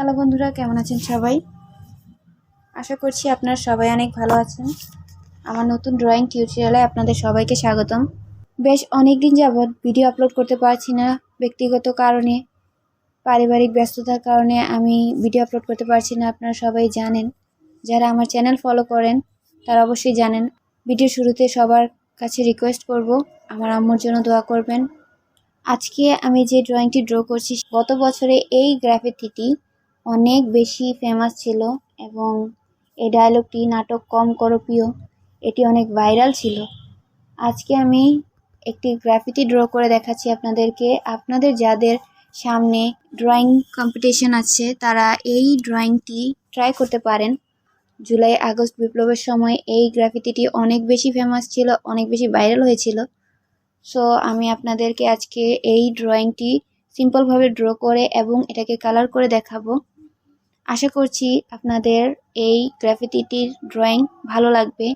Hello বন্ধুরা, কেমন আছেন সবাই? আশা করছি আপনারা সবাই অনেক ভালো আছেন। আমার নতুন ড্রয়িং টিউটোরিয়ালে আপনাদের সবাইকে স্বাগতম। বেশ অনেক দিন যাবৎ ভিডিও আপলোড করতে পারছি না, ব্যক্তিগত কারণে, পারিবারিক ব্যস্ততার কারণে আমি ভিডিও আপলোড করতে পারছি না। আপনারা সবাই জানেন, যারা আমার চ্যানেল ফলো করেন তারা অবশ্যই জানেন। ভিডিও শুরুতে সবার কাছে রিকোয়েস্ট করব, আমার আম্মুর জন্য দোয়া করবেন। আজকে আমি যে ড্রয়িংটি ড্র করছি, গত বছরে এই গ্রাফিতিটি অনেক বেশি ফেমাস ছিল এবং এই ডায়লগটি নাটক কম করো প্রিয়, এটি অনেক ভাইরাল ছিল। আজকে আমি একটি গ্রাফিতি ড্র করে দেখাচ্ছি আপনাদেরকে। আপনাদের যাদের সামনে ড্রয়িং কম্পিটিশন আছে তারা এই ড্রয়িংটি ট্রাই করতে পারেন। জুলাই আগস্ট বিপ্লবের সময় এই গ্রাফিতিটি অনেক বেশি ফেমাস ছিল, অনেক বেশি ভাইরাল হয়েছিল। সো আমি আপনাদেরকে আজকে এই ড্রয়িংটি সিম্পলভাবে ড্র করে এবং এটাকে কালার করে দেখাবো। আশা করছি আপনাদের এই গ্রাফিতিটির ড্রয়িং ভালো লাগবে।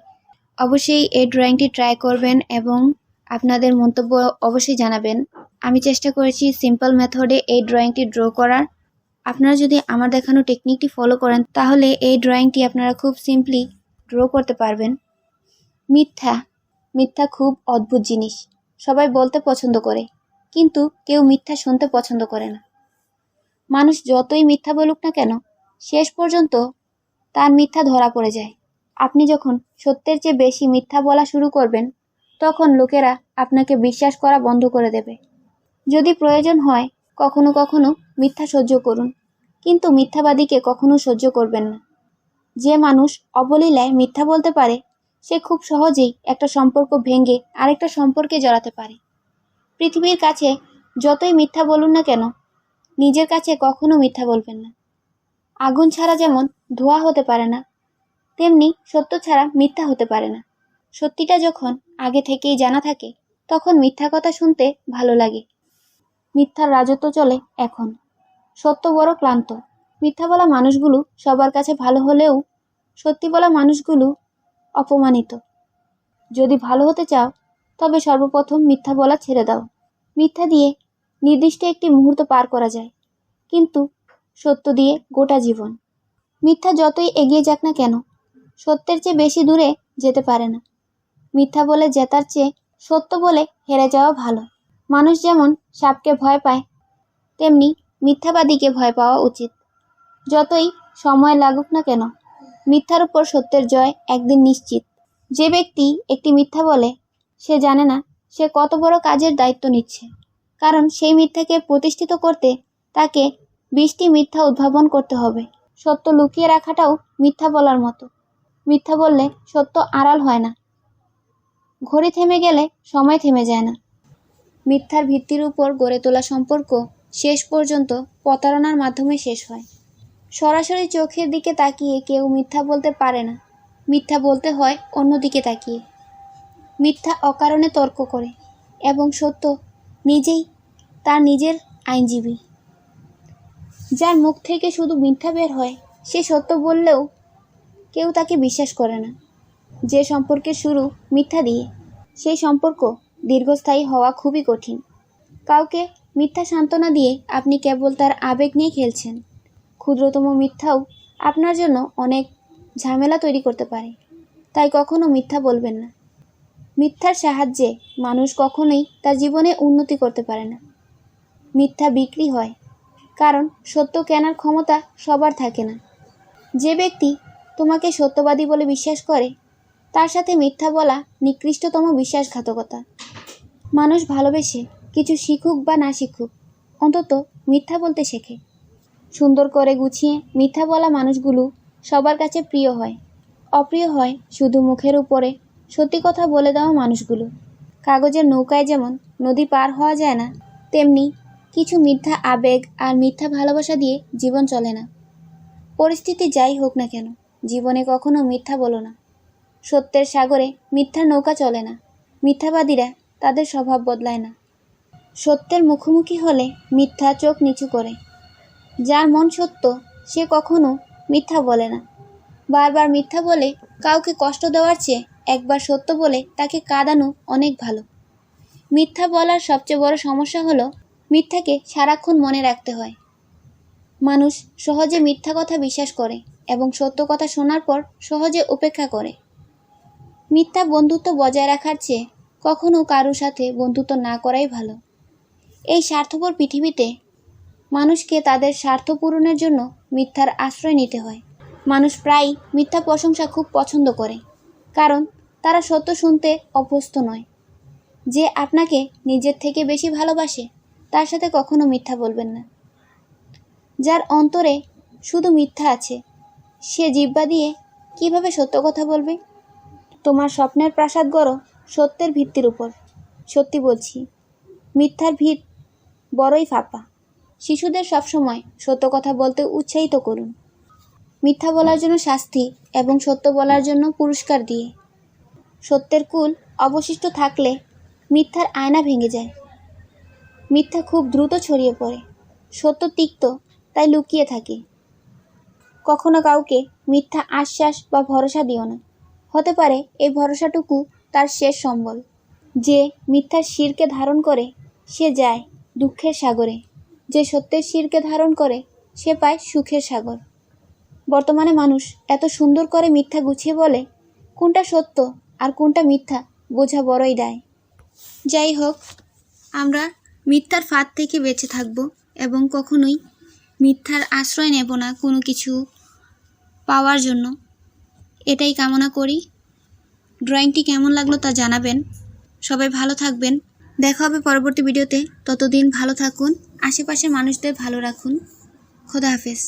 অবশ্যই এই ড্রয়িংটি ট্রাই করবেন এবং আপনাদের মন্তব্য অবশ্যই জানাবেন। আমি চেষ্টা করেছি সিম্পল মেথডে এই ড্রয়িংটি ড্র করার। আপনারা যদি আমার দেখানো টেকনিকটি ফলো করেন তাহলে এই ড্রয়িংটি আপনারা খুব সিম্পলি ড্র করতে পারবেন। মিথ্যা খুব অদ্ভুত জিনিস। সবাই বলতে পছন্দ করে, কিন্তু কেউ মিথ্যা শুনতে পছন্দ করে না। মানুষ যতই মিথ্যা বলুক না কেন, শেষ পর্যন্ত তার মিথ্যা ধরা পড়ে যায়। আপনি যখন সত্যের চেয়ে বেশি মিথ্যা বলা শুরু করবেন, তখন লোকেরা আপনাকে বিশ্বাস করা বন্ধ করে দেবে। যদি প্রয়োজন হয় কখনো কখনো মিথ্যা সহ্য করুন, কিন্তু মিথ্যাবাদীকে কখনো সহ্য করবেন না। যে মানুষ অবলীলায় মিথ্যা বলতে পারে, সে খুব সহজেই একটা সম্পর্ক ভেঙে আরেকটা সম্পর্কে জড়াতে পারে। পৃথিবীর কাছে যতই মিথ্যা বলুন না কেন, নিজের কাছে কখনো মিথ্যা বলবেন না। আগুন ছাড়া যেমন ধোঁয়া হতে পারে না, তেমনি সত্য ছাড়া মিথ্যা হতে পারে না। সত্যিটা যখন আগে থেকেই জানা থাকে, তখন মিথ্যা কথা শুনতে ভালো লাগে। মিথ্যার রাজত্ব চলে এখন। সত্য বড় ক্লান্ত। মিথ্যা বলা মানুষগুলো সবার কাছে ভালো হলেও সত্যি বলা মানুষগুলো অপমানিত। যদি ভালো হতে চাও, তবে সর্বপ্রথম মিথ্যা বলা ছেড়ে দাও। মিথ্যা দিয়ে নির্দিষ্ট একটি মুহূর্ত পার করা যায়, কিন্তু সত্য দিয়ে গোটা জীবন। মিথ্যা যতই এগিয়ে যাক না কেন, সত্যের চেয়ে বেশি দূরে যেতে পারে না। মিথ্যা বলে জেতার চেয়ে সত্য বলে হেরে যাওয়া ভালো। মানুষ যেমন সাপকে ভয় পায়, তেমনি মিথ্যাবাদীকে ভয় পাওয়া উচিত। যতই সময় লাগুক না কেন, মিথ্যার উপর সত্যের জয় একদিন নিশ্চিত। যে ব্যক্তি একটি মিথ্যা বলে, সে জানে না সে কত বড় কাজের দায়িত্ব নিচ্ছে। কারণ সেই মিথ্যাকে প্রতিষ্ঠিত করতে তাকে 20টি মিথ্যা উদ্ভাবন করতে হবে। সত্য লুকিয়ে রাখাটাও মিথ্যা বলার মতো। মিথ্যা বললে সত্য আড়াল হয় না। ঘড়ি থেমে গেলে সময় থেমে যায় না। মিথ্যার ভিত্তির উপর গড়ে তোলা সম্পর্ক শেষ পর্যন্ত প্রতারণার মাধ্যমে শেষ হয়। সরাসরি চোখের দিকে তাকিয়ে কেউ মিথ্যা বলতে পারে না। মিথ্যা বলতে হয় অন্যদিকে তাকিয়ে। মিথ্যা অকারণে তর্ক করে এবং সত্য নিজেই তার নিজের আইনজীবী। যার মুখ থেকে শুধু মিথ্যা বের হয়, সে সত্য বললেও কেউ তাকে বিশ্বাস করে না। যে সম্পর্কের শুরু মিথ্যা দিয়ে, সেই সম্পর্ক দীর্ঘস্থায়ী হওয়া খুবই কঠিন। কাউকে মিথ্যা সান্ত্বনা দিয়ে আপনি কেবল তার আবেগ নিয়ে খেলছেন। ক্ষুদ্রতম মিথ্যাও আপনার জন্য অনেক ঝামেলা তৈরি করতে পারে। তাই কখনো মিথ্যা বলবেন না। মিথ্যার সাহায্যে মানুষ কখনোই তার জীবনে উন্নতি করতে পারে না। মিথ্যা বিক্রি হয়, কারণ সত্য কেনার ক্ষমতা সবার থাকে না। যে ব্যক্তি তোমাকে সত্যবাদী বলে বিশ্বাস করে, তার সাথে মিথ্যা বলা নিকৃষ্টতম বিশ্বাসঘাতকতা। মানুষ ভালোবেসে কিছু শিখুক বা না শিখুক, অন্তত মিথ্যা বলতে শেখে। সুন্দর করে গুছিয়ে মিথ্যা বলা মানুষগুলো সবার কাছে প্রিয় হয়। অপ্রিয় হয় শুধু মুখের উপরে সত্যি কথা বলে দেওয়া মানুষগুলো। কাগজের নৌকায় যেমন নদী পার হওয়া যায় না, তেমনি কিছু মিথ্যা আবেগ আর মিথ্যা ভালোবাসা দিয়ে জীবন চলে না। পরিস্থিতি যাই হোক না কেন, জীবনে কখনো মিথ্যা বলো না। সত্যের সাগরে মিথ্যার নৌকা চলে না। মিথ্যাবাদীরা তাদের স্বভাব বদলায় না। সত্যের মুখোমুখি হলে মিথ্যা চোখ নিচু করে। যার মন সত্য, সে কখনো মিথ্যা বলে না। বারবার মিথ্যা বলে কাউকে কষ্ট দেওয়ার চেয়ে একবার সত্য বলে তাকে কাঁদানো অনেক ভালো। মিথ্যা বলার সবচেয়ে বড় সমস্যা হলো মিথ্যাকে সারাক্ষণ মনে রাখতে হয়। মানুষ সহজে মিথ্যা কথা বিশ্বাস করে এবং সত্য কথা শোনার পর সহজে উপেক্ষা করে। মিথ্যা বন্ধুত্ব বজায় রাখার চেয়ে কখনো কারোর সাথে বন্ধুত্ব না করাই ভালো। এই স্বার্থপর পৃথিবীতে মানুষকে তাদের স্বার্থ পূরণের জন্য মিথ্যার আশ্রয় নিতে হয়। মানুষ প্রায়ই মিথ্যা প্রশংসা খুব পছন্দ করে, কারণ তারা সত্য শুনতে অভ্যস্ত নয়। যে আপনাকে নিজের থেকে বেশি ভালোবাসে তার সাথে কখনো মিথ্যা বলবেন না। যার অন্তরে শুধু মিথ্যা আছে সে জিহ্বা দিয়ে কিভাবে সত্য কথা বলবে? তোমার স্বপ্নের প্রাসাদ গড়ো সত্যের ভিত্তির উপর। সত্যি বলছি, মিথ্যার ভিত বড়ই ফাঁপা। শিশুদের সবসময় সত্য কথা বলতে উৎসাহিত করুন, মিথ্যা বলার জন্য শাস্তি এবং সত্য বলার জন্য পুরস্কার দিয়ে। সত্যের কুল অবশিষ্ট থাকলে মিথ্যার আয়না ভেঙে যায়। মিথ্যা খুব দ্রুত ছড়িয়ে পড়ে, সত্য তিক্ত তাই লুকিয়ে থাকে। কখনো কাউকে মিথ্যা আশ্বাস বা ভরসা দিও না, হতে পারে এই ভরসাটুকু তার শেষ সম্বল। যে মিথ্যার শিরকে ধারণ করে সে যায় দুঃখের সাগরে, যে সত্যের শিরকে ধারণ করে সে পায় সুখের সাগর। বর্তমানে মানুষ এত সুন্দর করে মিথ্যা গুছিয়ে বলে, কোনটা সত্য আর কোনটা মিথ্যা বোঝা বড়ই দায়। যাই হোক, আমরা মিথ্যার ফাঁদ থেকে বেঁচে থাকব এবং কখনোই মিথ্যার আশ্রয় নেব না কোনো কিছু পাওয়ার জন্য, এটাই কামনা করি। ড্রয়িংটি কেমন লাগলো তা জানাবেন। সবাই ভালো থাকবেন, দেখা হবে পরবর্তী ভিডিওতে। ততদিন ভালো থাকুন, আশেপাশের মানুষদের ভালো রাখুন। খোদা হাফেজ।